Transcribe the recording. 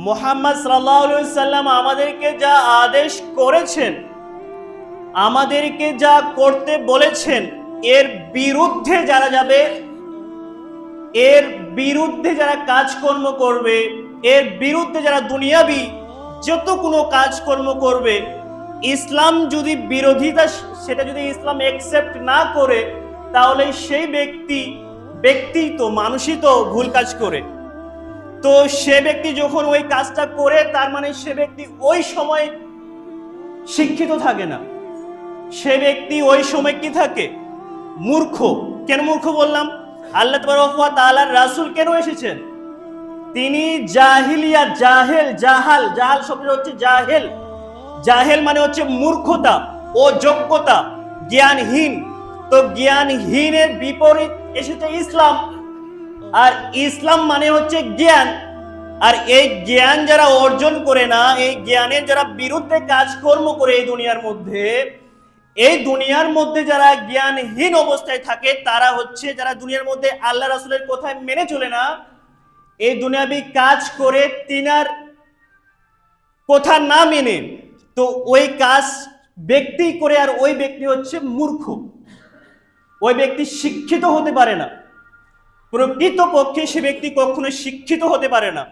মুহাম্মদ সাল্লাল্লাহু আলাইহি ওয়াসাল্লাম আমাদেরকে যা আদেশ করেছেন, আমাদেরকে যা করতে বলেছেন, এর বিরুদ্ধে যারা যাবে, এর বিরুদ্ধে যারা কাজকর্ম করবে, এর বিরুদ্ধে যারা দুনিয়াবি যত কোনো কাজকর্ম করবে, ইসলাম যদি বিরোধিতা, সেটা যদি ইসলাম একসেপ্ট না করে, তাহলে সেই ব্যক্তি তো মানুষই তো ভুল কাজ করে। তো সে ব্যক্তি যখন ওই কাজটা করে, তার মানে সে ব্যক্তি ওই সময় শিক্ষিত থাকে না, সে ব্যক্তি ওই সময় কি থাকে? মূর্খ। কেন মূর্খ বললাম? আল্লাহ তাবারক ওয়া তাআলার রাসূল কেন এসেছেন? তিনি জাহিলিয়া, জাহাল শব্দটা হচ্ছে জাহেল। জাহেল মানে হচ্ছে মূর্খতা, অযোগ্যতা, জ্ঞানহীন। তো জ্ঞানহীনের বিপরীত এসেছে ইসলাম, আর ইসলাম মানে হচ্ছে জ্ঞান। আর এই জ্ঞান যারা অর্জন করে না, এই জ্ঞানের যারা বিরুদ্ধে কাজকর্ম করে এই দুনিয়ার মধ্যে যারা জ্ঞানহীন অবস্থায় থাকে, তারা হচ্ছে যারা দুনিয়ার মধ্যে আল্লাহ রাসূলের কথা মেনে চলে না, এই দুনিয়াবি কাজ করে তিনার কথা না মেনে, তো ওই কাজ ব্যক্তি করে, আর ওই ব্যক্তি হচ্ছে মূর্খ। ওই ব্যক্তি শিক্ষিত হতে পারে না, প্রকৃতপক্ষে সে ব্যক্তি কখনো শিক্ষিত হতে পারে না।